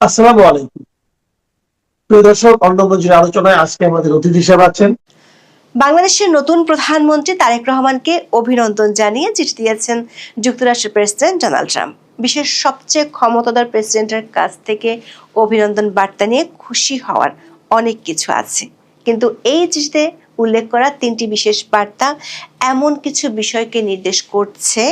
আসসালামু আলাইকুম। প্রিয় দর্শক, অন্নমঞ্জুর আলোচনায় আজকে আমাদের অতিথি হিসেবে আছেন বাংলাদেশের নতুন প্রধানমন্ত্রী তারেক রহমানকে অভিনন্দন জানিয়ে চিঠি দিয়েছেন যুক্তরাষ্ট্রের প্রেসিডেন্ট ডোনাল্ড ট্রাম্প। বিশ্বের সবচেয়ে ক্ষমতাধর প্রেসিডেন্টের কাছ থেকে অভিনন্দন বার্তা নিয়ে খুশি হওয়ার অনেক কিছু আছে, কিন্তু এই চিঠিতে উল্লেখ করা তিনটি বিশেষ বার্তা এমন কিছু বিষয়কে নির্দেশ করছে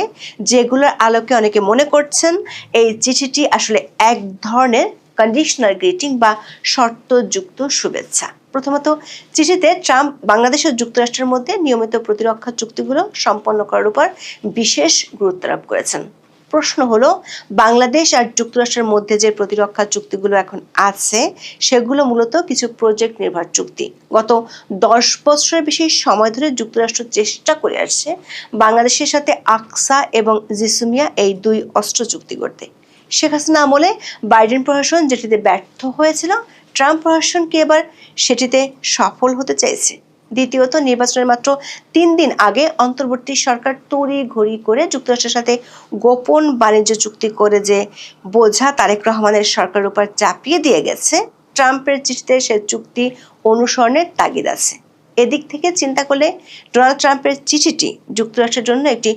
যেগুলোর আলোকে অনেকে মনে করছেন এই চিঠিটি আসলে এক ধরনের কন্ডিশনাল গ্রিটিং বা শর্তযুক্ত শুভেচ্ছা। প্রথমত, চিঠিতে ট্রাম্প বাংলাদেশ ও যুক্তরাষ্ট্রের মধ্যে নিয়মিত প্রতিরক্ষা চুক্তিগুলো সম্পন্ন করার উপর বিশেষ গুরুত্ব আরোপ করেছেন। প্রশ্ন হলো, বাংলাদেশ আর যুক্তরাষ্ট্রের মধ্যে যে প্রতিরক্ষা চুক্তিগুলো এখন আছে সেগুলো মূলত কিছু প্রজেক্ট নির্ভর চুক্তি। গত 10 বছরের বেশি সময় ধরে যুক্তরাষ্ট্র চেষ্টা করে আসছে বাংলাদেশের সাথে আকসা এবং জিসুমিয়া এই দুই অস্ত্র চুক্তি করতে। শেখ হাসিনা আমলে বাইডেন প্রশাসন যেটিতে ব্যর্থ হয়েছিল, ট্রাম্প প্রশাসনকে এবার সেটিতে সফল হতে চাইছে। দ্বিতীয়ত, নির্বাচনের মাত্র 3 দিন আগে অন্তর্বর্তী সরকার তড়িঘড়ি করে যুক্তরাষ্ট্রের সাথে গোপন বাণিজ্য চুক্তি করে যে বোঝা তারেক রহমানের সরকারের উপর চাপিয়ে দিয়ে গেছে, ট্রাম্পের চিঠিতে সে চুক্তি অনুসরণের তাগিদ আছে। এদিক থেকে চিন্তা করলে ডোনাল্ড ট্রাম্পের চিঠিটি যুক্তরাষ্ট্রের জন্য একটি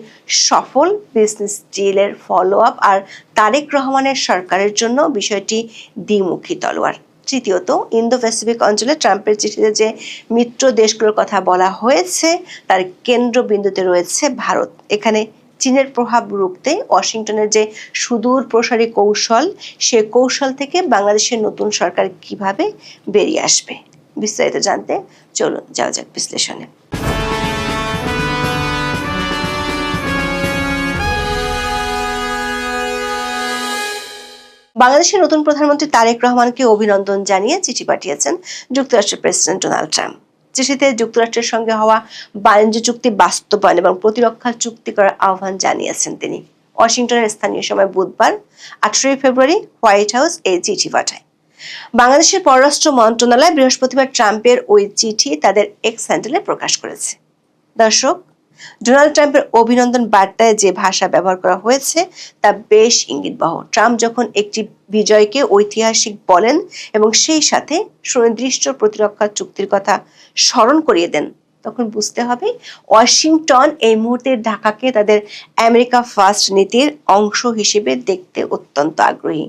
সফল বিজনেস ডিলের ফলো আপ, আর তারেক রহমানের সরকারের জন্য বিষয়টি দ্বিমুখী তলোয়ার। তৃতীয়ত, ইন্দো প্যাসিফিক অঞ্চলে ট্রাম্পের চিঠিতে যে মিত্র দেশগুলোর কথা বলা হয়েছে তার কেন্দ্রবিন্দুতে রয়েছে ভারত। এখানে চীনের প্রভাব রুখতে ওয়াশিংটনের যে সুদূর প্রসারী কৌশল, সে কৌশল থেকে বাংলাদেশের নতুন সরকার কিভাবে বেরিয়ে আসবে, বিস্তারিত জানতে চলুন যাওয়া যাক বিশ্লেষণে। বাংলাদেশের নতুন প্রধানমন্ত্রী তারেক রহমানকে অভিনন্দন জানিয়ে চিঠি পাঠিয়েছেন যুক্তরাষ্ট্রের প্রেসিডেন্ট ডোনাল্ড ট্রাম্প। চিঠিতে যুক্তরাষ্ট্রের সঙ্গে হওয়া বাণিজ্য চুক্তি বাস্তবায়ন এবং প্রতিরক্ষা চুক্তি করার আহ্বান জানিয়েছেন তিনি। ওয়াশিংটনের স্থানীয় সময় বুধবার 18 ফেব্রুয়ারি হোয়াইট হাউস এই চিঠি পাঠায়। বাংলাদেশের পররাষ্ট্র মন্ত্রণালয় বৃহস্পতিবার ট্রাম্পের ওই চিঠি তাদের এক্স হ্যান্ডেলে প্রকাশ করেছে। দর্শক, ডোনাল্ড ট্রাম্পের অভিনন্দন বার্তায় যে ভাষা ব্যবহার করা হয়েছে তা বেশ ইঙ্গিতবহ। ট্রাম্প যখন একটি বিজয়কে ঐতিহাসিক বলেন এবং সেই সাথে সুনির্দিষ্ট প্রতিরক্ষা চুক্তির কথা স্মরণ করিয়ে দেন, তখন বুঝতে হবে ওয়াশিংটন এই মুহূর্তে ঢাকাকে তাদের আমেরিকা ফার্স্ট নীতির অংশ হিসেবে দেখতে অত্যন্ত আগ্রহী।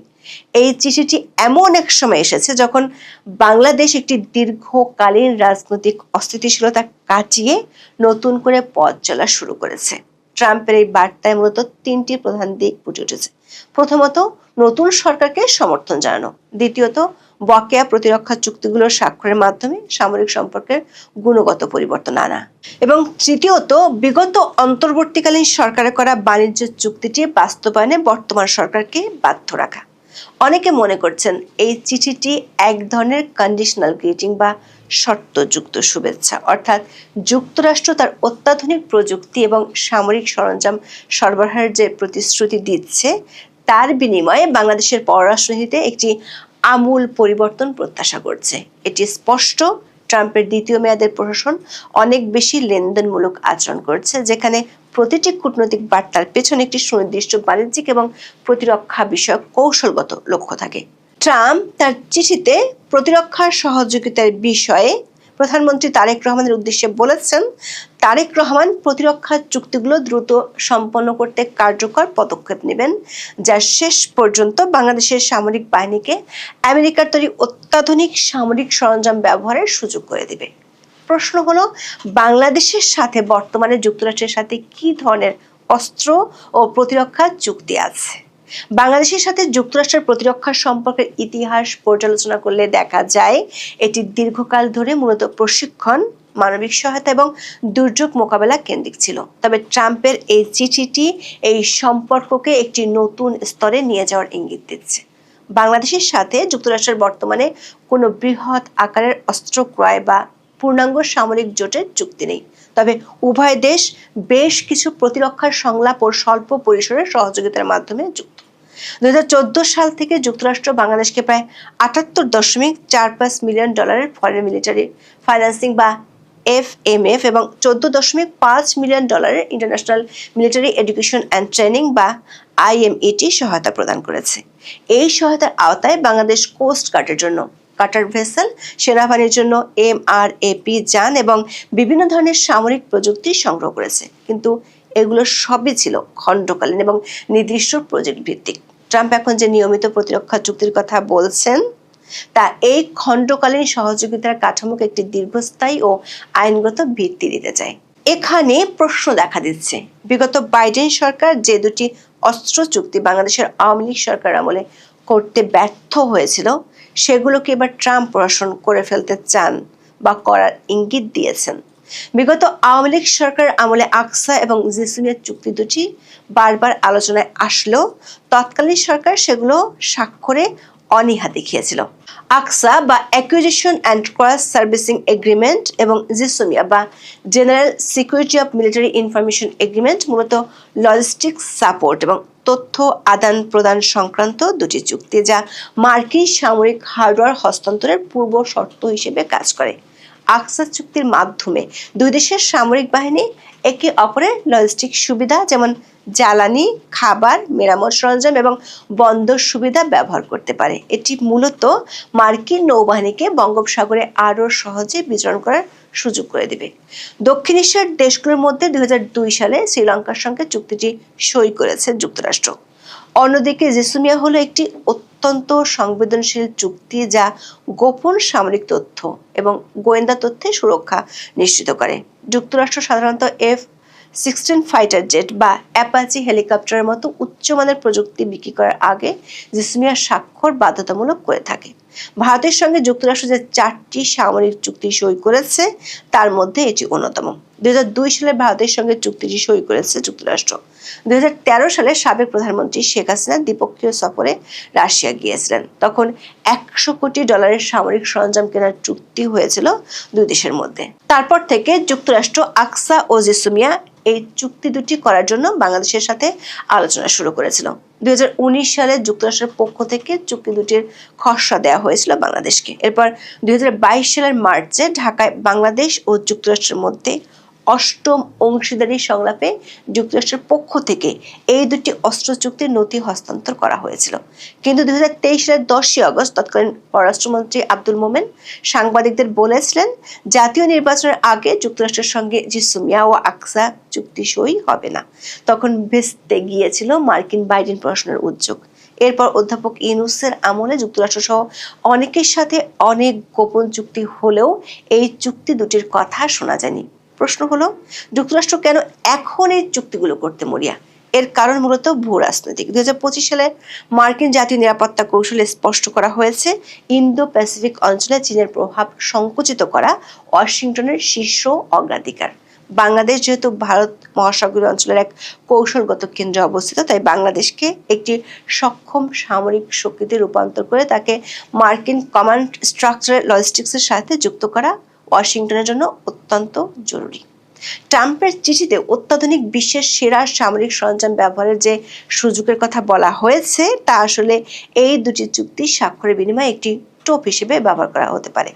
এই চিঠিটি এমন এক সময় এসেছে যখন বাংলাদেশ একটি দীর্ঘকালীন রাজনৈতিক অস্থিতিশীলতা কাটিয়ে নতুন করে পথ চলা শুরু করেছে। ট্রাম্পের এই বার্তায় মূলত 3টি প্রধান দিক ফুটে উঠেছে। প্রথমত, নতুন সরকারকে সমর্থন জানানো। দ্বিতীয়ত, বকেয়া প্রতিরক্ষা চুক্তিগুলোর স্বাক্ষরের মাধ্যমে সামরিক সম্পর্কের গুণগত পরিবর্তন আনা। এবং তৃতীয়ত, বিগত অন্তর্বর্তীকালীন সরকারের করা বাণিজ্য চুক্তিটি বাস্তবায়নে বর্তমান সরকারকে বাধ্য রাখা। অনেকে মনে করছেন এই চিঠিটি এক ধরনের কন্ডিশনাল গ্রিটিং বা শর্তযুক্ত শুভেচ্ছা, অর্থাৎ যুক্তরাষ্ট্র তার অত্যাধুনিক প্রযুক্তি এবং সামরিক সরঞ্জাম সরবরাহের যে প্রতিশ্রুতি দিচ্ছে তার বিনিময়ে বাংলাদেশের পররাষ্ট্রনীতিতে একটি আমূল পরিবর্তন প্রত্যাশা করছে। এটি স্পষ্ট ট্রাম্পের দ্বিতীয় মেয়াদের প্রশাসন অনেক বেশি লেনদেনমূলক আচরণ করছে, যেখানে প্রতিটি কূটনৈতিক বার্তার পেছনে একটি সুনির্দিষ্ট বাণিজ্যিক এবং প্রতিরক্ষা বিষয়ক কৌশলগত লক্ষ্য থাকে। ট্রাম্প তার চিঠিতে প্রতিরক্ষার সহযোগিতার বিষয়ে প্রধানমন্ত্রী তারেক রহমানের উদ্দেশ্যে বলেছেন, তারেক রহমান প্রতিরক্ষা চুক্তিগুলো দ্রুত সম্পন্ন করতে কার্যকর পদক্ষেপ নেবেন, যা শেষ পর্যন্ত বাংলাদেশের সামরিক বাহিনীকে আমেরিকার তৈরি অত্যাধুনিক সামরিক সরঞ্জাম ব্যবহারের সুযোগ করে দেবে। প্রশ্ন হলো, বাংলাদেশের সাথে বর্তমানে যুক্তরাষ্ট্রের সাথে কি ধরনের অস্ত্র ও প্রতিরক্ষা চুক্তি আছে? বাংলাদেশের সাথে যুক্তরাষ্ট্রের প্রতিরক্ষা সম্পর্কের ইতিহাস পর্যালোচনা করলে দেখা যায় এটি দীর্ঘকাল ধরে মূলত প্রশিক্ষণ, মানবিক সহায়তা এবং দুর্যোগ মোকাবেলা কেন্দ্রিক ছিল। তবে ট্রাম্পের এই চিঠিটি এই সম্পর্ককে একটি নতুন স্তরে নিয়ে যাওয়ার ইঙ্গিত দিচ্ছে। বাংলাদেশের সাথে যুক্তরাষ্ট্রের বর্তমানে কোনো বৃহৎ আকারের অস্ত্র ক্রয় বা পূর্ণাঙ্গ সামরিক জোটের চুক্তি নেই, তবে উভয় দেশ বেশ কিছু প্রতিরক্ষার সংলাপ ও স্বল্প পরিসরের সহযোগিতার মাধ্যমে যুক্ত। 2014 সাল থেকে যুক্তরাষ্ট্র বাংলাদেশকে প্রায় $78.45 মিলিয়ন ফরেন মিলিটারি ফাইন্যান্সিং বা FMF এবং $14.5 million international military education and training বা IMET সহায়তা প্রদান করেছে। এই সহায়তার আওতায় বাংলাদেশ কোস্ট গার্ডের জন্য কাটার ভেসেল, সেনাবাহিনীর জন্য MRAP যান এবং বিভিন্ন ধরনের সামরিক প্রযুক্তি সংগ্রহ করেছে। কিন্তু এগুলো সবই ছিল খণ্ডকালীন এবং নির্দিষ্ট প্রজেক্ট ভিত্তিক। ট্রাম্প এখন যে নিয়মিত প্রতিরক্ষা চুক্তির কথা বলছেন তা এই খণ্ডকালীন সহযোগিতার কাঠামোকে একটি দীর্ঘস্থায়ী ও আইনগত ভিত্তি দিতে চায়। এখানে প্রশ্ন দেখা দিচ্ছে, বিগত বাইডেন সরকার যে দুটি অস্ত্র চুক্তি বাংলাদেশের আওয়ামী লীগ সরকার আমলে করতে ব্যর্থ হয়েছিল সেগুলোকে এবার ট্রাম্প প্রশাসন করে ফেলতে চান বা করার ইঙ্গিত দিয়েছেন। বিগত আওয়ামী লীগ সরকার আমলে আকসা এবং জিসিমিয়া চুক্তি দুটি বারবার আলোচনায় আসলেও তৎকালীন সরকার সেগুলো স্বাক্ষরে অনীহা দেখিয়েছিল। আকসা বা acquisition and cross servicing agreement এবং জিসোমিয়া বা general security of military information agreement মূলত লজিস্টিক্স সাপোর্ট এবং তথ্য আদান প্রদান সংক্রান্ত দুটি চুক্তি, যা মার্কিন সামরিক হার্ডওয়্যার হস্তান্তরের পূর্ব শর্ত হিসেবে কাজ করে। আকসা চুক্তির মাধ্যমে দুই দেশের সামরিক বাহিনী একে অপরের লজিস্টিক সুবিধা যেমন জ্বালানি, খাবার, মেরামত সরঞ্জাম এবং বন্দর সুবিধা ব্যবহার করতে পারে। এটি মূলত মার্কিন নৌবাহিনীকে বঙ্গোপসাগরে আরও সহজে বিচরণ করার সুযোগ করে দেবে। দক্ষিণ এশিয়ার দেশগুলোর মধ্যে 2002 সালে শ্রীলঙ্কার সঙ্গে চুক্তিটি সই করেছে যুক্তরাষ্ট্র। অন্যদিকে জিসুমিয়া হলো একটি অত্যন্ত সংবেদনশীল চুক্তি যা গোপন সামরিক তথ্য এবং গোয়েন্দা তথ্যের সুরক্ষা নিশ্চিত করে। যুক্তরাষ্ট্র সাধারণত F-16 ফাইটার জেট বা অ্যাপাচি হেলিকপ্টারের মতো উচ্চমানের প্রযুক্তি বিক্রি করার আগে জিসুমিয়া স্বাক্ষর বাধ্যতামূলক করে থাকে। ভারতের সঙ্গে যুক্তরাষ্ট্র যে 4টি সামরিক চুক্তি সই করেছে তার মধ্যে এটি অন্যতম। 2002 সালে ভারতের সঙ্গে চুক্তিটি সই করেছে যুক্তরাষ্ট্র। 2013 সালে সাবেক প্রধানমন্ত্রী শেখ হাসিনা দ্বিপক্ষীয় সফরে রাশিয়া গিয়েছিলেন। তখন $100 কোটি সামরিক সরঞ্জাম কেনার চুক্তি হয়েছিল দুই দেশের মধ্যে। তারপর থেকে যুক্তরাষ্ট্র আকসা ও জিসুমিয়া এই চুক্তি দুটি করার জন্য বাংলাদেশের সাথে আলোচনা শুরু করেছিল। 2019 সালে যুক্তরাষ্ট্রের পক্ষ থেকে চুক্তি দুটির খসড়া দেওয়া হয়েছিল বাংলাদেশকে। এরপর 2022 সালের মার্চে ঢাকায় বাংলাদেশ ও যুক্তরাষ্ট্রের মধ্যে 8ম অংশীদারি সংলাপে যুক্তরাষ্ট্রের পক্ষ থেকে এই দুটি অস্ত্র চুক্তির নথি হস্তান্তর করা হয়েছিল। কিন্তু 2023 সালের 10ই আগস্ট তৎকালীন পররাষ্ট্রমন্ত্রী আব্দুল মোমেন সাংবাদিকদের বলেছিলেন, জাতীয় নির্বাচনের আগে যুক্তরাষ্ট্রের সঙ্গে জিসুমিয়া ও আকসা চুক্তি সই হবে না। তখন ভেস্তে গিয়েছিল মার্কিন বাইডেন প্রশাসনের উদ্যোগ। এরপর অধ্যাপক ইউনূসের আমলে যুক্তরাষ্ট্র সহ অনেকের সাথে অনেক গোপন চুক্তি হলেও এই চুক্তি দুটির কথা শোনা যায়নি। প্রশ্ন হলো, যুক্তরাষ্ট্র কেন এখন এই চুক্তিগুলো করতে মরিয়া? এর কারণ মূলত ভূ রাজনৈতিক। 2025 সালে মার্কিন জাতীয় নিরাপত্তা কৌশলে স্পষ্ট করা হয়েছে, ইন্দো প্যাসিফিক অঞ্চলে চীনের প্রভাব সংকুচিত করা ওয়াশিংটনের শীর্ষ অগ্রাধিকার। বাংলাদেশ যেহেতু ভারত মহাসাগরীয় অঞ্চলের এক কৌশলগত কেন্দ্রে অবস্থিত, তাই বাংলাদেশকে একটি সক্ষম সামরিক শক্তিতে রূপান্তর করে তাকে মার্কিন কমান্ড স্ট্রাকচার লজিস্টিক্সের সাথে যুক্ত করা ওয়াশিংটনের জন্য অত্যন্ত জরুরি। ট্রাম্পের চিঠিতে অত্যাধুনিক বিশ্বের সেরা সামরিক সরঞ্জাম ব্যবহারের যে সুযোগের কথা বলা হয়েছে তা আসলে এই দুটি চুক্তি স্বাক্ষরের বিনিময়ে একটি টোপ হিসেবে ব্যবহার করা হতে পারে।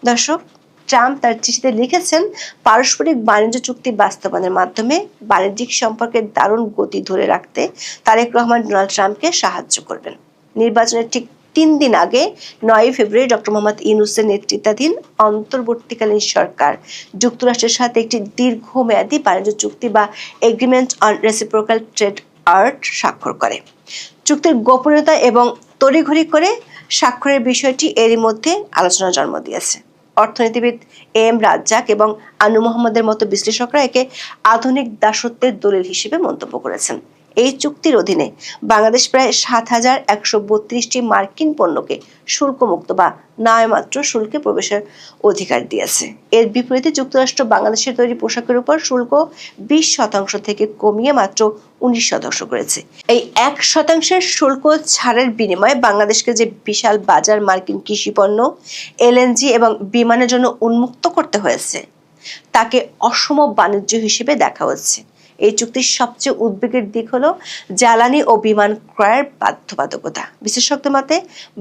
দর্শক, ট্রাম্প তার চিঠিতে লিখেছেন, পারস্পরিক বাণিজ্য চুক্তি বাস্তবায়নের মাধ্যমে বাণিজ্যিক সম্পর্কের দারুণ গতি ধরে রাখতে তারেক রহমান ডোনাল্ড ট্রাম্পকে সাহায্য করবেন। নির্বাচনের ঠিক 3 দিন আগে 9 ফেব্রুয়ারি ডক্টর মোহাম্মদ ইউনূসের নেতৃত্বাধীন অন্তর্বর্তীকালীন সরকার যুক্তরাষ্ট্রের সাথে একটি দীর্ঘমেয়াদী বাণিজ্য চুক্তি বা agreement on reciprocal trade art স্বাক্ষর করে। চুক্তির গোপনীয়তা এবং তড়িঘড়ি করে স্বাক্ষরের বিষয়টি এরই মধ্যে আলোচনার জন্ম দিয়েছে। অর্থনীতিবিদ এম রাজ্জাক এবং আনু মোহাম্মদের মতো বিশ্লেষকরা একে আধুনিক দাসত্বের দলিল হিসেবে মন্তব্য করেছেন। এই চুক্তির অধীনে বাংলাদেশ প্রায় 7,132টি মার্কিন পণ্যকে শুল্কমুক্ত বা নামমাত্র শুল্কে প্রবেশের অধিকার দিয়েছে। এর বিপরীতে যুক্তরাষ্ট্র বাংলাদেশের তৈরি পোশাকের উপর শুল্ক 20% থেকে কমিয়ে মাত্র 19% করেছে। এই 1% শুল্ক ছাড়ের বিনিময়ে বাংলাদেশকে যে বিশাল বাজার মার্কিন কৃষিপণ্য, এলএনজি এবং বিমানের জন্য উন্মুক্ত করতে হয়েছে তাকে অসম বাণিজ্য হিসেবে দেখা হচ্ছে। এই চুক্তির সবচেয়ে উদ্বেগের দিক হলো জ্বালানি ও বিমান ক্রয়ের বাধ্যবাধকতা। বিশেষজ্ঞ মতে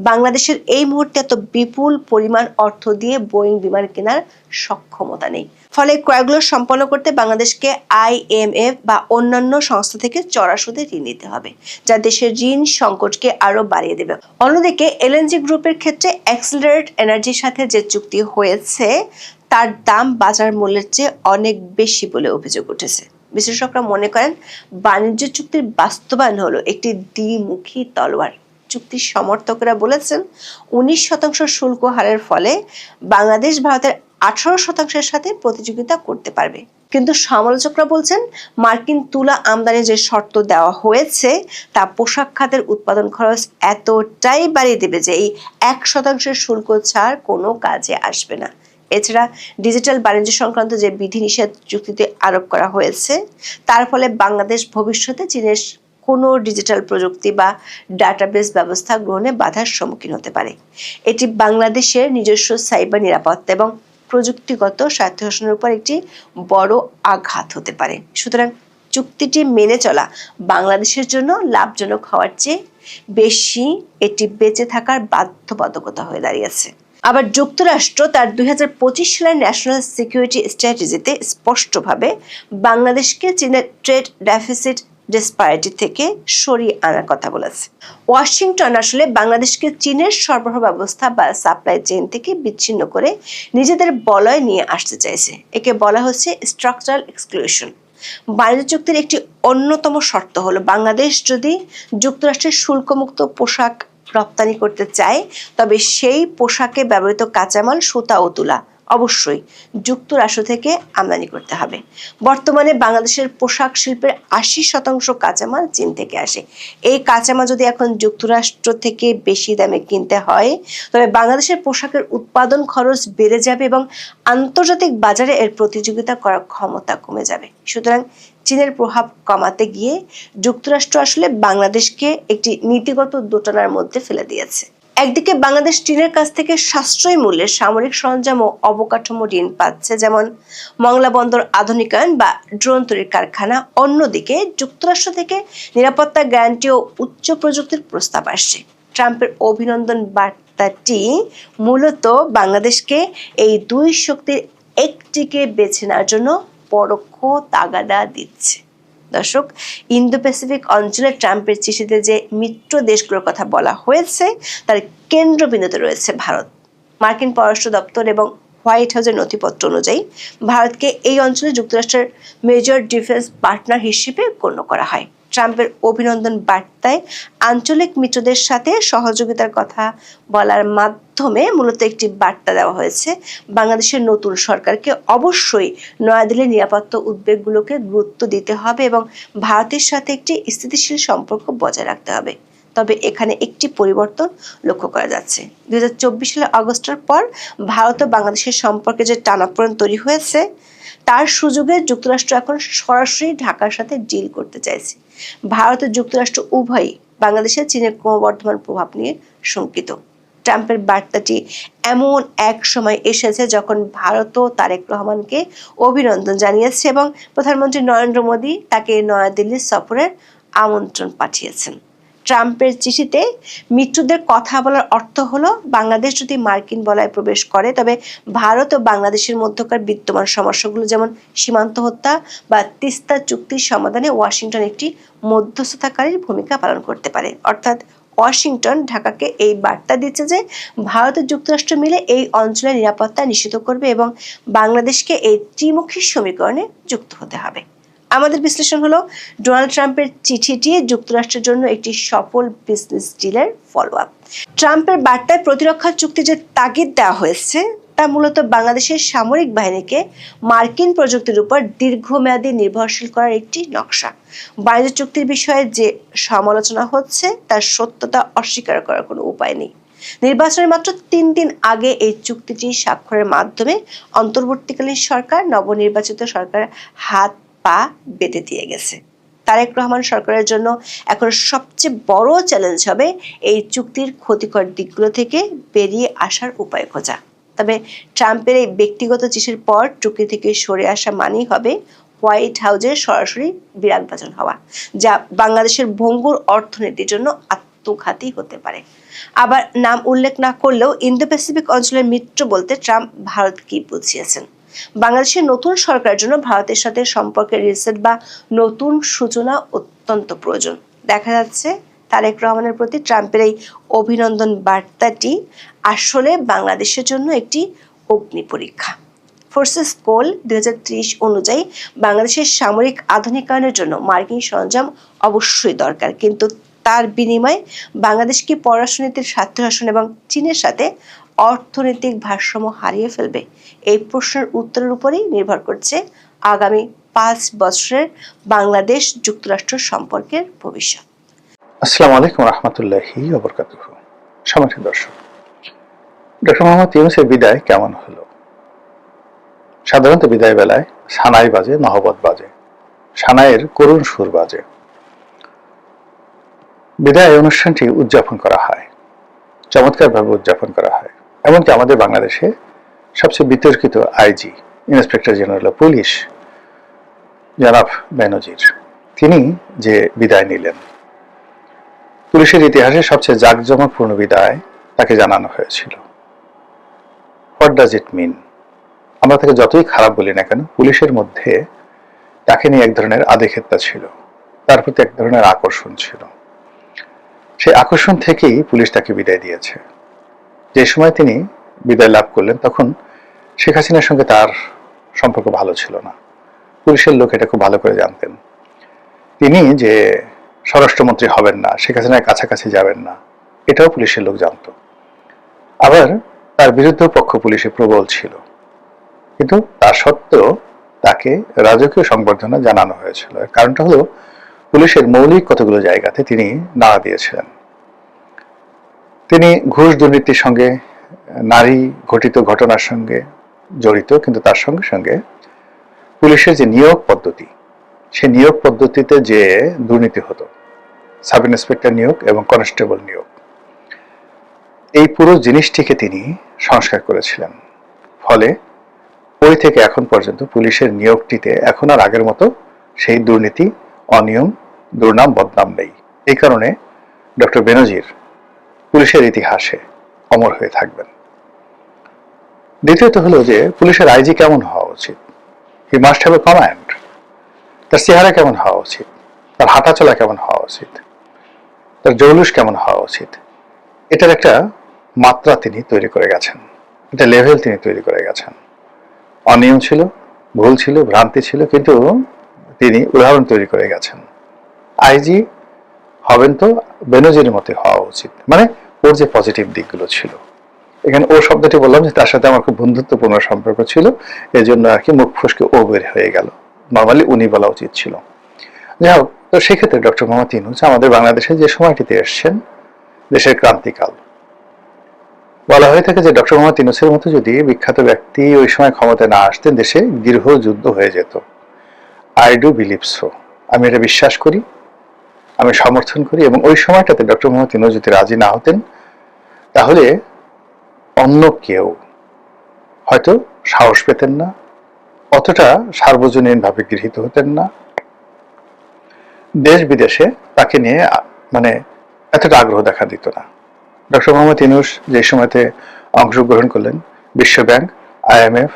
বাংলাদেশের এই মুহূর্তে এত বিপুল পরিমাণ অর্থ দিয়ে বোয়িং বিমান কেনার সক্ষমতা নেই। ফলে ক্রয়গুলো সম্পন্ন করতে বাংলাদেশকে IMF বা অন্যান্য সংস্থা থেকে চড়া সুদে ঋণ নিতে হবে, যা দেশের ঋণ সংকটকে আরো বাড়িয়ে দেবে। অন্যদিকে LNG গ্রুপের ক্ষেত্রে অ্যাক্সিলারেট এনার্জির সাথে যে চুক্তি হয়েছে তার দাম বাজার মূল্যের চেয়ে অনেক বেশি বলে অভিযোগ উঠেছে। বিশেষজ্ঞরা মনে করেন বাণিজ্য চুক্তির বাস্তবায়ন হলো একটি দ্বিমুখী তলোয়ার। চুক্তির সমর্থকরা বলেছেন 19% শুল্ক হারের ফলে বাংলাদেশ ভারতের 18% সাথে প্রতিযোগিতা করতে পারবে, কিন্তু সমালোচকরা বলছেন মার্কিন তুলা আমদানির যে শর্ত দেওয়া হয়েছে তা পোশাক খাতের উৎপাদন খরচ এতটাই বাড়িয়ে দেবে যে এই 1% শুল্ক ছাড় কোনো কাজে আসবে না। এছাড়া ডিজিটাল বাণিজ্য সংক্রান্ত যে বিধিনিষেধ চুক্তিতে আরোপ করা হয়েছে তার ফলে বাংলাদেশ ভবিষ্যতে চীনের কোনো ডিজিটাল প্রযুক্তি বা ডাটাবেস ব্যবস্থা গ্রহণে বাধার সম্মুখীন হতে পারে। এটি বাংলাদেশের নিজস্ব সাইবার নিরাপত্তা এবং প্রযুক্তিগত স্বায়ত্তশাসনের উপর একটি বড় আঘাত হতে পারে। সুতরাং চুক্তিটি মেনে চলা বাংলাদেশের জন্য লাভজনক হওয়ার চেয়ে বেশি এটি বেঁচে থাকার বাধ্যবাধকতা হয়ে দাঁড়িয়েছে। আবার যুক্তরাষ্ট্র তার 2025 সালের ন্যাশনাল সিকিউরিটি স্ট্র্যাটেজিতে স্পষ্টভাবে বাংলাদেশকে চীনের ট্রেড ডেফিসিট ডিসপ্যারিটি থেকে সরিয়ে আনার কথা বলেছে। ওয়াশিংটন আসলে বাংলাদেশকে চীনের সরবরাহ ব্যবস্থা বা সাপ্লাই চেইন থেকে বিচ্ছিন্ন করে নিজেদের বলয়ে নিয়ে আসতে চাইছে। একে বলা হচ্ছে স্ট্রাকচারাল এক্সক্লুশন। বাণিজ্য চুক্তির একটি অন্যতম শর্ত হলো বাংলাদেশ যদি যুক্তরাষ্ট্রের শুল্কমুক্ত পোশাক রপ্তানি করতে চায় তবে সেই পোশাকে ব্যবহৃত কাঁচামাল সুতা ও তুলা অবশ্যই যুক্তরাষ্ট্র থেকে আমদানি করতে হবে। বর্তমানে বাংলাদেশের পোশাক শিল্পের 80% কাঁচামাল চীন থেকে আসে। এই কাঁচামাল যদি এখন যুক্তরাষ্ট্র থেকে বেশি দামে কিনতে হয় তবে বাংলাদেশের পোশাকের উৎপাদন খরচ বেড়ে যাবে এবং আন্তর্জাতিক বাজারে এর প্রতিযোগিতা করার ক্ষমতা কমে যাবে। সুতরাং চীনের প্রভাব কমাতে গিয়ে যুক্তরাষ্ট্র আসলে বাংলাদেশকে একটি নীতিগত দোটানার মধ্যে ফেলে দিয়েছে। একদিকে বাংলাদেশ চীনের কাছ থেকে সাশ্রয়ী মূল্যে সামরিক সরঞ্জাম ও অবকাঠামো ঋণ পাচ্ছে, যেমন মংলা বন্দর আধুনিকায়ন বা ড্রোন তৈরির কারখানা। অন্যদিকে যুক্তরাষ্ট্র থেকে নিরাপত্তা গ্যারান্টি ও উচ্চ প্রযুক্তির প্রস্তাব আসছে। ট্রাম্পের অভিনন্দন বার্তাটি মূলত বাংলাদেশকে এই দুই শক্তির একটিকে বেছে নেওয়ার জন্য পরোক্ষ তাগাদা দিচ্ছে। দর্শক, ইন্দো প্যাসিফিক অঞ্চলে ট্রাম্পের চিঠিতে যে মিত্র দেশগুলোর কথা বলা হয়েছে তার কেন্দ্রবিন্দুতে রয়েছে ভারত। মার্কিন পররাষ্ট্র দপ্তর এবং হোয়াইট হাউসের নথিপত্র অনুযায়ী ভারতকে এই অঞ্চলে যুক্তরাষ্ট্রের মেজর ডিফেন্স পার্টনার হিসেবে গণ্য করা হয়। ট্রাম্পের অভিনন্দন বার্তায় আঞ্চলিক মিত্রদের সাথে সহযোগিতার কথা বলার মাধ্যমে মূলত একটি বার্তা দেওয়া হয়েছে বাংলাদেশের নতুন সরকারকে অবশ্যই নয়াদিল্লির নিরাপত্তা উদ্বেগগুলোকে গুরুত্ব দিতে হবে এবং ভারতের সাথে একটি স্থিতিশীল সম্পর্ক বজায় রাখতে হবে। তবে এখানে একটি পরিবর্তন লক্ষ্য করা যাচ্ছে। 2024 সালের আগস্টের পর ভারত ও বাংলাদেশের সম্পর্কে যে টানাপোড়েন তৈরি হয়েছে তার সুযোগে যুক্তরাষ্ট্র এখন সরাসরি ঢাকার সাথে ডিল করতে চাইছে। ভারত ও যুক্তরাষ্ট্র উভয়ই বাংলাদেশের চীনের ক্রমবর্ধমান প্রভাব নিয়ে শঙ্কিত। ট্রাম্পের বার্তাটি এমন এক সময় এসেছে যখন ভারতও তারেক রহমানকে অভিনন্দন জানিয়েছে এবং প্রধানমন্ত্রী নরেন্দ্র মোদী তাকে নয়াদিল্লি সফরের আমন্ত্রণ পাঠিয়েছেন। ট্রাম্পের চিঠিতে মিত্রদের কথা বলার অর্থ হলো বাংলাদেশ যদি মার্কিন বলয়ে প্রবেশ করে তবে ভারত ও বাংলাদেশের মধ্যকার বিদ্যমান সমস্যাগুলো যেমন সীমান্ত হত্যা বা তিস্তা চুক্তির সমাধানে ওয়াশিংটন একটি মধ্যস্থতাকারীর ভূমিকা পালন করতে পারে। অর্থাৎ ওয়াশিংটন ঢাকাকে এই বার্তা দিচ্ছে যে ভারত ও যুক্তরাষ্ট্র মিলে এই অঞ্চলের নিরাপত্তা নিশ্চিত করবে এবং বাংলাদেশকে এই ত্রিমুখী সমীকরণে যুক্ত হতে হবে। আমাদের বিশ্লেষণ হলো ডোনাল্ড ট্রাম্পের চিঠিটি যুক্তরাষ্ট্রের জন্য একটি সফল বিজনেস ডিলের ফলো আপ। ট্রাম্পের বার্তায় প্রতিরক্ষা চুক্তি যে তাগিদ দেওয়া হয়েছে তা মূলত বাংলাদেশের সামরিক বাহিনীকে মার্কিন প্রযুক্তির উপর দীর্ঘমেয়াদী নির্ভরশীল করার একটি নকশা। বাণিজ্য চুক্তির বিষয়ে যে সমালোচনা হচ্ছে তার সত্যতা অস্বীকার করার কোনো উপায় নেই। নির্বাচনের মাত্র 3 দিন আগে এই চুক্তিটি স্বাক্ষরের মাধ্যমে অন্তর্বর্তীকালীন সরকার নবনির্বাচিত সরকারের হাত পা বেঁধে দিয়ে গেছে। তারেক রহমান সরকারের জন্য এখন সবচেয়ে বড় চ্যালেঞ্জ হবে এই চুক্তির ক্ষতিকর দিকগুলো থেকে বেরিয়ে আসার উপায় খোঁজা। তবে ট্রাম্পের এই ব্যক্তিগত চিঠির পর চুক্তি থেকে সরে আসা মানেই হবে হোয়াইট হাউজে সরাসরি বিরাগভাজন হওয়া, যা বাংলাদেশের ভঙ্গুর অর্থনীতির জন্য আত্মঘাতী হতে পারে। আবার নাম উল্লেখ না করলেও ইন্দো প্যাসিফিক অঞ্চলের মিত্র বলতে ট্রাম্প ভারতকেই বুঝিয়েছেন। বাংলাদেশের নতুন সরকারের জন্য ভারতের সাথে সম্পর্কের রিসেট বা নতুন সূচনা অত্যন্ত প্রয়োজন। দেখা যাচ্ছে তারেক রহমানের প্রতি ট্রাম্পের এই অভিনন্দন বার্তাটি আসলে বাংলাদেশের জন্য একটি অগ্নি পরীক্ষা। ফোর্সেস গোল 2030 অনুযায়ী বাংলাদেশের সামরিক আধুনিকায়নের জন্য মার্কিন সরঞ্জাম অবশ্যই দরকার, কিন্তু তার বিনিময়ে বাংলাদেশ কি পররাষ্ট্রনীতির স্বার্থশাসন এবং চীনের সাথে অর্থনৈতিক ভারসাম্য হারিয়ে ফেলবে? এই প্রশ্নের উত্তরের উপরেই নির্ভর করছে আগামী 5 বছরের বাংলাদেশ যুক্তরাষ্ট্র সম্পর্কের ভবিষ্যৎ। আসসালামু আলাইকুম রহমতুল্লাহি ওয়া বারাকাতুহু। সম্মানিত দর্শক, ডক্টর মোহাম্মদ ইউনূসের বিদায় কেমন হলো? সাধারণত বিদায় বেলায় সানাই বাজে, নহবত বাজে, সানাইয়ের করুণ সুর বাজে। বিদায় অনুষ্ঠানটি উদযাপন করা হয়, চমৎকারভাবে উদযাপন করা হয়। এমনকি আমাদের বাংলাদেশে সবচেয়ে বিতর্কিত IG, inspector general of police জনাব বেনজির, তিনি যে বিদায় নিলেন, পুলিশের ইতিহাসে সবচেয়ে জাঁকজমকপূর্ণ বিদায় তাকে জানানো হয়েছিল। হোয়াট ডাজ ইট মিন? আমরা তাকে যতই খারাপ বলি না কেন, পুলিশের মধ্যে তাকে নিয়ে এক ধরনের আধিক্যতা ছিল, তার প্রতি এক ধরনের আকর্ষণ ছিল। সেই আকর্ষণ থেকেই পুলিশ তাকে বিদায় দিয়েছে। যে সময় তিনি বিদায় লাভ করলেন তখন শেখ হাসিনার সঙ্গে তার সম্পর্ক ভালো ছিল না। পুলিশের লোক এটা খুব ভালো করে জানতেন। তিনি যে স্বরাষ্ট্রমন্ত্রী হবেন না, শেখ হাসিনার কাছাকাছি যাবেন না, এটাও পুলিশের লোক জানত। আবার তার বিরুদ্ধে পক্ষ পুলিশে প্রবল ছিল, কিন্তু তা সত্ত্বেও তাকে রাজকীয় সংবর্ধনা জানানো হয়েছিল। এর কারণটা হলো পুলিশের মৌলিক কতগুলো জায়গাতে তিনি নাড়া দিয়েছিলেন। তিনি ঘুষ দুর্নীতির সঙ্গে, নারী ঘটিত ঘটনার সঙ্গে জড়িত, কিন্তু তার সঙ্গে সঙ্গে পুলিশের যে নিয়োগ পদ্ধতি, সে নিয়োগ পদ্ধতিতে যে দুর্নীতি হতো, সাব ইন্সপেক্টর নিয়োগ এবং কনস্টেবল নিয়োগ, এই পুরো জিনিসটিকে তিনি সংস্কার করেছিলেন। ফলে ওই থেকে এখন পর্যন্ত পুলিশের নিয়োগটিতে এখন আর আগের মতো সেই দুর্নীতি, অনিয়ম, দুর্নাম, বদনাম নেই। এই কারণে ডক্টর বেনজির পুলিশের ইতিহাসে অমর হয়ে থাকবেন। দ্বিতীয়ত হলো যে পুলিশের আইজি কেমন হওয়া উচিত? He must have a command. তার চেহারা কেমন হওয়া উচিত? তার হাঁটাচলা কেমন হওয়া উচিত? তার জৌলুস কেমন হওয়া উচিত? এটার একটা মাত্রা তিনি তৈরি করে গেছেন, এটা লেভেল তিনি তৈরি করে গেছেন। অনিয়ম ছিল, ভুল ছিল, ভ্রান্তি ছিল, কিন্তু তিনি উদাহরণ তৈরি করে গেছেন। আইজি হবেন তো বেনজিরের মতো হওয়া উচিত, মানে ওর যে পজিটিভ দিকগুলো ছিল। এখানে ও শব্দটি বললাম যে তার সাথে আমার খুব বন্ধুত্বপূর্ণ সম্পর্ক ছিল, এই জন্য আর কি মুখ ফসকে ও বের হয়ে গেল, নর্মালি উনি বলা উচিত ছিল। যাই হোক, তো সেক্ষেত্রে ডক্টর মোহাম্মদ ইউনূস আমাদের বাংলাদেশে যে সময়টিতে এসছেন, দেশের ক্রান্তিকাল, বলা হয়ে থাকে যে ডক্টর মোহাম্মদ ইউনূসের মতো যদি বিখ্যাত ব্যক্তি ওই সময় ক্ষমতায় না আসতেন, দেশে গৃহযুদ্ধ হয়ে যেত। আই ডু বিলিভ সো, আমি এটা বিশ্বাস করি, আমি সমর্থন করি। এবং ওই সময়টাতে ডক্টর মোহাম্মদ ইউনূস যদি রাজি না হতেন, তাহলে অন্য কেউ হয়তো সাহস পেতেন না, অতটা সার্বজনীনভাবে গৃহীত হতেন না, দেশ বিদেশে তাকে নিয়ে মানে এতটা আগ্রহ দেখা দিত না। ডক্টর মোহাম্মদ ইউনূস যে সময়তে অংশগ্রহণ করলেন, বিশ্ব ব্যাংক, IMF,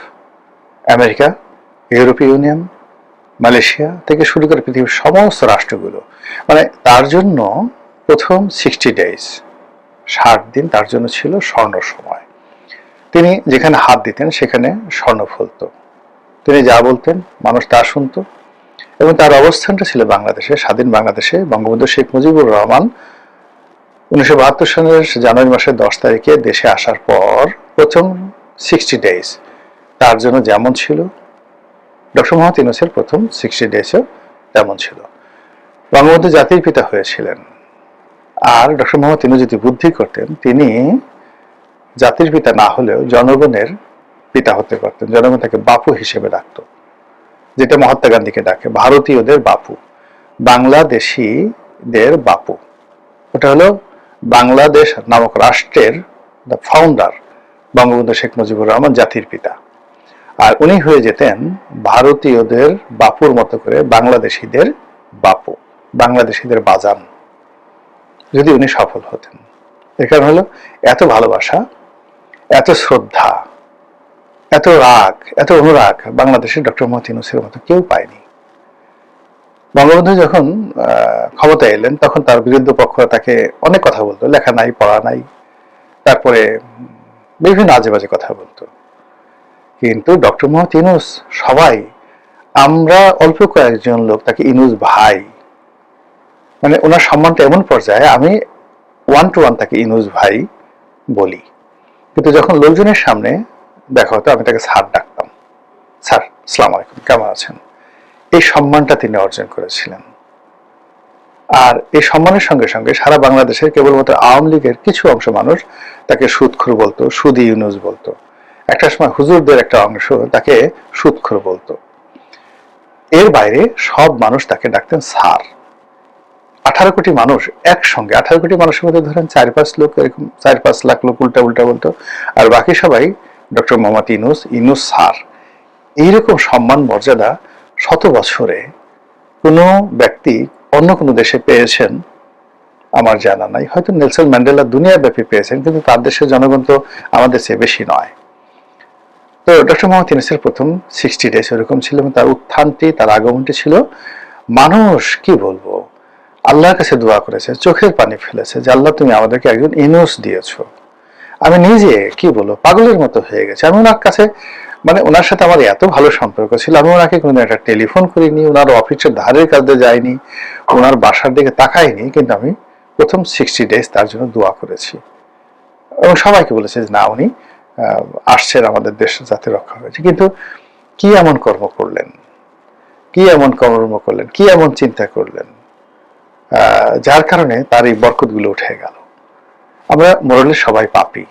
আমেরিকা, ইউরোপীয় ইউনিয়ন, মালয়েশিয়া থেকে শুরু করে পৃথিবীর সমস্ত রাষ্ট্রগুলো, মানে তার জন্য প্রথম 60 days, 60 দিন তার জন্য ছিল স্বর্ণ সময়। তিনি যেখানে হাত দিতেন সেখানে স্বর্ণ ফলত। তিনি যা বলতেন মানুষ তা শুনত। এবং তার অবস্থানটা ছিল বাংলাদেশে, স্বাধীন বাংলাদেশে। বঙ্গবন্ধু শেখ মুজিবুর রহমান 1972 সালের জানুয়ারি মাসের 10 তারিখে দেশে আসার পর প্রথম 60 days তার জন্য যেমন ছিল, ডক্টর মোহাম্মদ ইউনূসের প্রথম 60 daysও তেমন ছিল। বঙ্গবন্ধু জাতির পিতা হয়েছিলেন, আর ডক্টর মোহাম্মদ ইউনূস যদি বুদ্ধি করতেন, তিনি জাতির পিতা না হলেও জনগণের পিতা হতে পারতেন। জনগণ তাকে বাপু হিসেবে ডাকত, যেটা মহাত্মা গান্ধীকে ডাকে ভারতীয়দের বাপু, বাংলাদেশিদের বাপু। ওটা হলো বাংলাদেশ নামক রাষ্ট্রের দ্য ফাউন্ডার বঙ্গবন্ধু শেখ মুজিবুর রহমান, জাতির পিতা। আর উনি হয়ে যেতেন ভারতীয়দের বাপুর মতো করে বাংলাদেশিদের বাপু, বাংলাদেশিদের বাজান, যদি উনি সফল হতেন। এর কারণ হলো এত ভালোবাসা, এত শ্রদ্ধা, এত রাগ, এত অনুরাগ বাংলাদেশের ডক্টর মোহাম্মদ ইউনূসের মতো কেউ পায়নি। বঙ্গবন্ধু যখন ক্ষমতায় এলেন তখন তার বিরুদ্ধ পক্ষ তাকে অনেক কথা বলতো, লেখা নাই, পড়া নাই, তারপরে বিভিন্ন আজে বাজে কথা বলতো। কিন্তু ডক্টর মোহাম্মদ ইউনূস, সবাই, আমরা অল্প কয়েকজন লোক তাকে ইউনূস ভাই, মানে ওনার সম্মানটা এমন পর্যায়ে আমি 1 to 1 তাকে ইউনূস ভাই বলি। কিন্তু যখন লোকজনের সামনে দেখা হতো আমি তাকে স্যার ডাকতাম, স্যার আসসালামু আলাইকুম, কেমন আছেন। এই সম্মানটা তিনি অর্জন করেছিলেন। আর এই সম্মানের সঙ্গে সঙ্গে সারা বাংলাদেশের কেবলমাত্র আওয়ামী লীগের কিছু অংশ মানুষ তাকে সুদখোর বলতো, সুদি ইউনূস বলতো। একটা সময় হুজুরদের একটা অংশ তাকে সুদখোর বলতো। এর বাইরে সব মানুষ তাকে ডাকতেন স্যার। 18 কোটি মানুষ একসঙ্গে, 18 কোটি মানুষের মধ্যে ধরেন 4-5 লোক, এরকম 4-5 লাখ লোক উল্টা উল্টা বলতো, আর বাকি সবাই ডক্টর মোহাম্মদ ইউনূস, ইউনূস স্যার। এইরকম সম্মান মর্যাদা শত বছরে কোনো ব্যক্তি অন্য কোনো দেশে পেয়েছেন আমার জানা নাই। হয়তো নেলসন ম্যান্ডেলা দুনিয়াব্যাপী পেয়েছেন, কিন্তু তার দেশের জনগণ তো আমাদের চেয়ে বেশি নয়। তো ডক্টর মোহাম্মদ ইউনূসের প্রথম 60 ডেজ এরকম ছিল, তার উত্থানটি, তার আগমনটি ছিল, মানুষ কি বলবো, আল্লাহর কাছে দোয়া করেছে, চোখের পানি ফেলেছে যে আল্লাহ তুমি আমাদেরকে একজন ইউনূস দিয়েছো। আমি নিজে কি বলবো, পাগলের মতো হয়ে গেছে। আমি ওনার কাছে, মানে ওনার সাথে আমার এত ভালো সম্পর্ক ছিল, আমি ওনাকে কোনো একটা টেলিফোন করিনি, ওনার অফিসের ধারের কাছে যাইনি, ওনার বাসার দিকে তাকাইনি, কিন্তু আমি প্রথম 60 ডেজ তার জন্য দোয়া করেছি এবং সবাইকে বলেছে যে না, উনি আসছেন আমাদের দেশ যাতে রক্ষা হয়েছে। কিন্তু কি এমন কর্ম করলেন, কি এমন কর্ম করলেন, কি এমন চিন্তা করলেন যার কারণে তার এই বরকতগুলো উঠে গেল। আমরা মোরালে সবাই পাপী,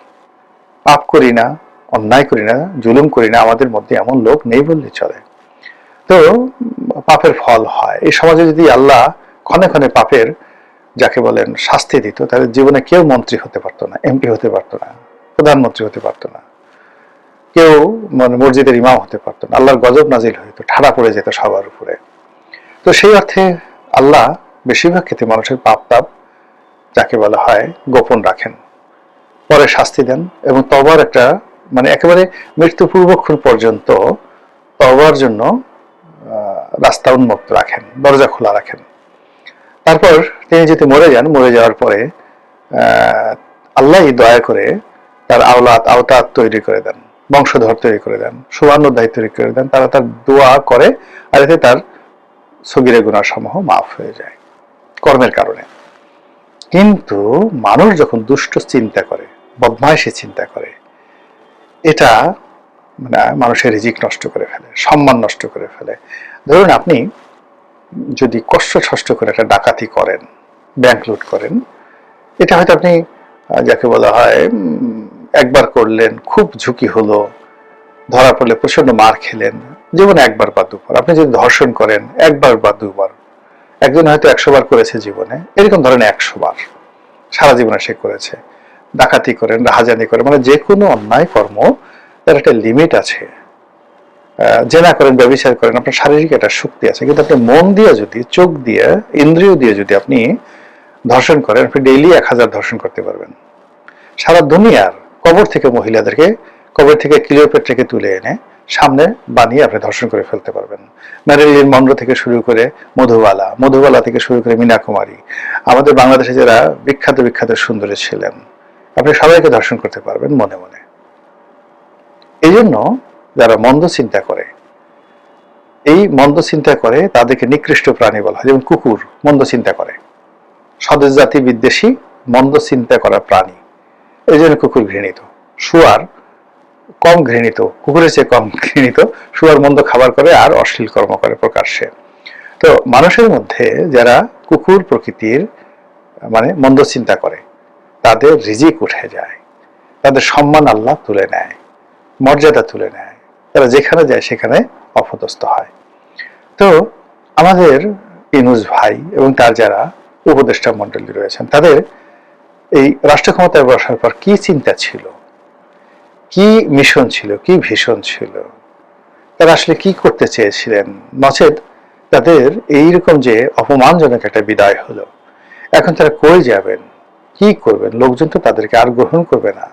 পাপ করি না, অন্যায় করি না, জুলুম করি না, আমাদের মধ্যে এমন লোক নেই বললে চলে। তো পাপের ফল হয়। এই সমাজে যদি আল্লাহ ক্ষণে ক্ষণে পাপের, যাকে বলেন, শাস্তি দিত, তাহলে জীবনে কেউ মন্ত্রী হতে পারতো না, এমপি হতে পারতো না, প্রধানমন্ত্রী হতে পারতো না, কেউ মানে মসজিদের ইমাম হতে পারতো না। আল্লাহর গজব নাজিল হইতো, ঠাড়া পড়ে যেত সবার উপরে। তো সেই অর্থে আল্লাহ বেশিরভাগ ক্ষেত্রে মানুষের পাপ তাপ, যাকে বলা হয়, গোপন রাখেন, পরে শাস্তি দেন এবং তওবার একটা, মানে একেবারে মৃত্যু পূর্বক্ষণ পর্যন্ত তওবার জন্য রাস্তা উন্মুক্ত রাখেন, দরজা খোলা রাখেন। তারপর তিনি যদি মরে যান, মরে যাওয়ার পরে আল্লাহই দয়া করে তার আওতাত তৈরি করে দেন, বংশধর তৈরি করে দেন, সুবর্ণোধ্যায় তৈরি করে দেন। তারা তার দোয়া করে, আর এতে তার সগীরা গুনাহ সমূহ মাফ হয়ে যায় কর্মের কারণে। কিন্তু মানুষ যখন দুষ্ট চিন্তা করে, বদমাইশি চিন্তা করে, এটা মানে মানুষের রিজিক নষ্ট করে ফেলে, সম্মান নষ্ট করে ফেলে। ধরুন আপনি যদি কষ্ট করে একটা ডাকাতি করেন, ব্যাংক লুট করেন, এটা হয়তো আপনি, যাকে বলা হয়, একবার করলেন, খুব ঝুঁকি হলো, ধরা পড়লে প্রচন্ড মার খেলেন, জীবনে একবার বা দুবার। আপনি যদি ধর্ষণ করেন, একবার বা দুবার। একজন হয়তো 100 বার করেছে জীবনে, এরকম ধরেন 100 বার সারা জীবনে সে করেছে। ডাকাতি করেন, রাহাজানি করেন, মানে যে কোনো অন্যায় কর্ম তার একটা লিমিট আছে। জেনা করেন, ব্যভিচার করেন, আপনার শারীরিক একটা শক্তি আছে, কিন্তু আপনি মন দিয়ে যদি, চোখ দিয়ে, ইন্দ্রিয় দিয়ে যদি আপনি ধর্ষণ করেন, আপনি ডেইলি 1000 ধর্ষণ করতে পারবেন। সারা দুনিয়ার কবর থেকে মহিলাদেরকে, কবর থেকে ক্লিওপেট্রাকে তুলে এনে সামনে বানিয়ে আপনি ধর্ষণ করে ফেলতে পারবেন। ম্যারিলিন মনরো থেকে শুরু করে মধুবালা থেকে শুরু করে মীনা কুমারী, আমাদের বাংলাদেশে যারা বিখ্যাত সুন্দরী ছিলেন, আপনি সবাইকে ধর্ষণ করতে পারবেন মনে মনে। এই জন্য যারা মন্দ চিন্তা করে, এই মন্দ চিন্তা করে, তাদেরকে নিকৃষ্ট প্রাণী বলা হয়। যেমন কুকুর মন্দ চিন্তা করে, স্বদেশ জাতি বিদ্বেষী মন্দ চিন্তা করা প্রাণী, এই জন্য কুকুর ঘৃণিত। শুয়ার কম ঘৃণিত, কুকুরের চেয়ে কম ঘৃণিত। শুয়ার মন্দ খাবার করে আর অশ্লীল কর্ম করে প্রকাশ্যে। তো মানুষের মধ্যে যারা কুকুর প্রকৃতির, মানে মন্দ চিন্তা করে, তাদের রিজিক উঠে যায়, তাদের সম্মান আল্লাহ তুলে নেয়, মর্যাদা তুলে নেয়, তারা যেখানে যায় সেখানে অপদস্থ হয়। তো আমাদের ইউনূস ভাই এবং তার যারা উপদেষ্টা মণ্ডলী রয়েছেন, তাদের এই রাষ্ট্র ক্ষমতায় বসার পর কি চিন্তা ছিল, কি মিশন ছিল, কি ভীষণ ছিল, তারা আসলে কি করতে চেয়েছিলেন, নচেত তাদের এইরকম যে অপমানজনক একটা বিদায় হলো, এখন তারা কই যাবেন, কি করবেন? লোকজন তো তাদেরকে আর গ্রহণ করবে না।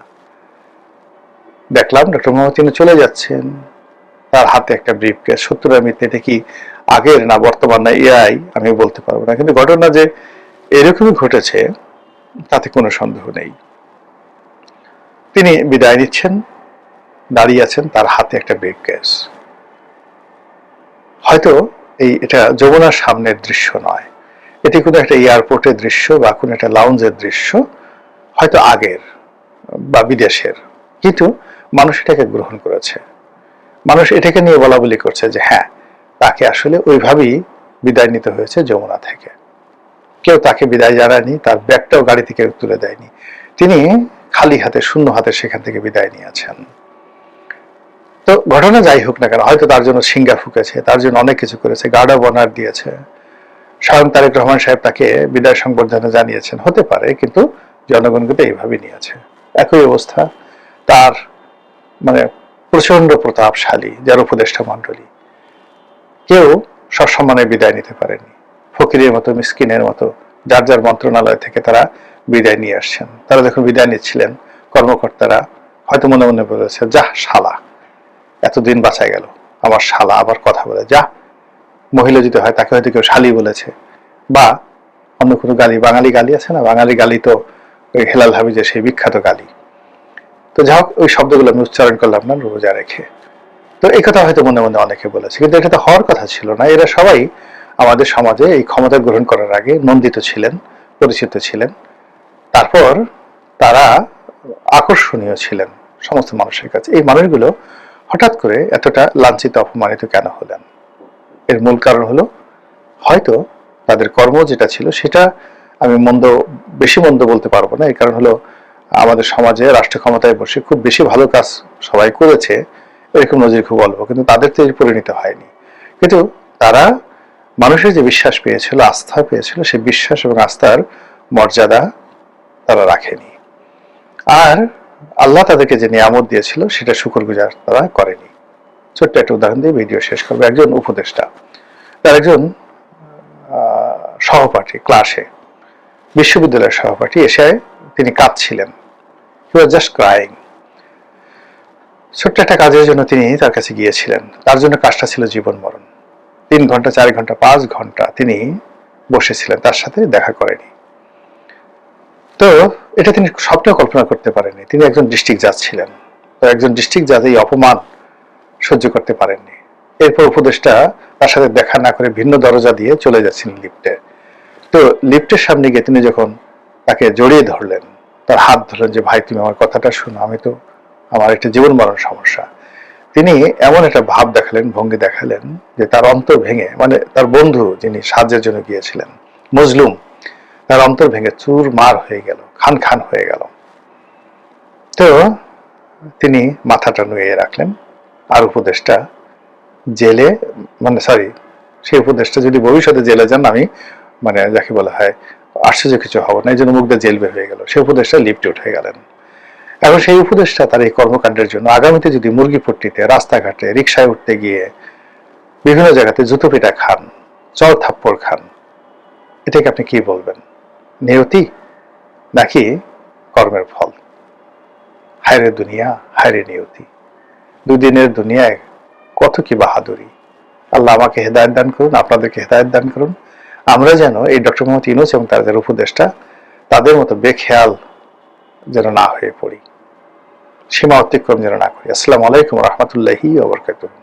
দেখলাম ডক্টর মোহাম্মদ ইউনূস চলে যাচ্ছেন, তার হাতে একটা ব্রিফকেস। সত্যটা মিথ্যে, এটা কি আগের না বর্তমান না এআই আমি বলতে পারবো না, কিন্তু ঘটনা যে এরকমই ঘটেছে তাতে কোনো সন্দেহ নেই। তিনি বিদায় নিচ্ছেন, দাঁড়িয়ে আছেন, তার হাতে একটা ব্রিফকেস। হয়তো এটা যমুনার সামনের দৃশ্য নয়, এটি কোনো একটা এয়ারপোর্টের দৃশ্য বা কোনো একটা লাউঞ্জের দৃশ্য, হয়তো আগের বা বিদেশের, কিন্তু মানুষ এটাকে গ্রহণ করেছে। মানুষ এটাকে নিয়ে বলা বলি করছে যে হ্যাঁ, তাকে আসলে ওইভাবেই বিদায় নিতে হয়েছে যমুনা থেকে। কেউ তাকে বিদায় জানায়নি, তার ব্যাগটাও গাড়ি থেকে তুলে দেয়নি, তিনি খালি হাতে শূন্য হাতে সেখান থেকে বিদায় নিয়েছেন। তো ঘটনা যাই হোক না কেন, হয়তো তার জন্য সিঙ্গা ফুকেছে, তার জন্য অনেক কিছু করেছে, গার্ড অব অনার দিয়েছে, স্বয়ং তারেক রহমান সাহেব তাকে বিদায় সংবর্ধনা জানিয়েছেন, হতে পারে, কিন্তু জনগণ কিন্তু এইভাবে নিয়েছে। একই অবস্থা তার মানে প্রচন্ড প্রতাপশালী যার উপদেষ্টা মন্ডলী, কেউ সসম্মানে বিদায় নিতে পারেনি। ফকিরের মতো, মিসকিনের মতো যার যার মন্ত্রণালয় থেকে তারা বিদায় নিয়ে আসছেন। তারা যখন বিদায় নিচ্ছিলেন, কর্মকর্তারা হয়তো মনে মনে বলেছে, যা শালা, এতদিন বাঁচা গেল, আমার শালা আবার কথা বলে, যা। মহিলা যদি হয় তাকে হয়তো কেউ শালি বলেছে, বা অন্য কোনো গালি, বাঙালি গালি আছে না, বাঙালি গালি তো ওই হেলাল হাবিজের সেই বিখ্যাত গালি। তো যাই হোক, ওই শব্দগুলো আমি উচ্চারণ করলাম না রোজা রেখে। তো এই কথা হয়তো মনে মনে অনেকে বলেছে, কিন্তু এটা তো হওয়ার কথা ছিল না। এরা সবাই আমাদের সমাজে এই ক্ষমতা গ্রহণ করার আগে নন্দিত ছিলেন, পরিচিত ছিলেন, তারপর তারা আকর্ষণীয় ছিলেন সমস্ত মানুষের কাছে। এই মানুষগুলো হঠাৎ করে এতটা লাঞ্ছিত, অপমানিত কেন হলেন? এর মূল কারণ হলো হয়তো তাদের কর্ম যেটা ছিল সেটা আমি বেশি মন্দ বলতে পারবো না। এই কারণ হলো আমাদের সমাজে রাষ্ট্র ক্ষমতায় বসে খুব বেশি ভালো কাজ সবাই করেছে, এরকম নজির খুব অল্প, কিন্তু তাদের তো পরিণত হয়নি। কিন্তু তারা মানুষের যে বিশ্বাস পেয়েছিল, আস্থা পেয়েছিল, সেই বিশ্বাস এবং আস্থার মর্যাদা তারা রাখেনি। আর আল্লাহ তাদেরকে যে নিয়ামত দিয়েছিল সেটা শুকরগুজার তারা করেনি। ছোট্ট একটা উদাহরণ দিয়ে ভিডিও শেষ করবো। একজন উপদেষ্টা, তার একজন সহপাঠী, ক্লাসে বিশ্ববিদ্যালয়ের সহপাঠী এসে তিনি কাঁদছিলেন, হি ওয়াজ জাস্ট ক্রাইং। ছোট্ট একটা কাজের জন্য তিনি তার কাছে গিয়েছিলেন, তার জন্য কাজটা ছিল জীবন মরণ। 3 ঘন্টা, 4 ঘন্টা, 5 ঘন্টা তিনি বসেছিলেন, তার সাথে দেখা করেনি। তো এটা তিনি স্বপ্নেও কল্পনা করতে পারেননি। তিনি একজন ডিস্ট্রিক্ট জাজ ছিলেন, তো একজন ডিস্ট্রিক্ট জাজ এই অপমান সহ্য করতে পারেননি। এরপর উপদেষ্টা তার সাথে দেখা না করে ভিন্ন দরজা দিয়ে চলে যাচ্ছিলেন লিফটে। তো লিফটের সামনে গিয়ে তিনি যখন তাকে জড়িয়ে ধরলেন, তার হাত ধরলেন যে ভাই তুমি আমার কথাটা শুনো, আমার একটা জীবন মরণ সমস্যা, তিনি এমন একটা ভাব দেখালেন, ভঙ্গি দেখালেন যে তার অন্তর ভেঙে, মানে তার বন্ধু যিনি সাহায্যের জন্য গিয়েছিলেন, মজলুম, তার অন্তর ভেঙে চুরমার হয়ে গেল, খান খান হয়ে গেল। তো তিনি মাথাটা নুয়ে রাখলেন। আর উপদেষ্টা জেলে, সেই উপদেষ্টা যদি ভবিষ্যতে জেলে যান, আমি যাকে বলা হয় আশ্চর্য কিছু হব না, এই জন্য মুখ দিয়ে জেল বের হয়ে গেল। সেই উপদেষ্টা লিফটে উঠে গেলেন। এখন সেই উপদেষ্টা তার এই কর্মকাণ্ডের জন্য আগামীতে যদি মুরগিপট্টিতে, রাস্তাঘাটে, রিক্সায় উঠতে গিয়ে বিভিন্ন জায়গাতে জুতো পিটা খান, চর থাপ্পড় খান, এটাকে আপনি কি বলবেন? নিয়তি নাকি কর্মের ফল? হায়রে দুনিয়া, হায়রে নিয়তি। দুদিনের দুনিয়ায় কত কি বাহাদুরি। আল্লাহ আমাকে হেদায়েত দান করুন, আপনাদেরকে হেদায়েত দান করুন। আমরা যেন এই ডক্টর মোহাম্মদ ইউনূস এবং তার যারা উপদেষ্টা, তাদের মতো বেখেয়াল যেন না হয়ে পড়ি, সীমা অতিক্রম যেন না করি। আসসালামু আলাইকুম ওয়া রাহমাতুল্লাহি ওয়া বারাকাতুহু।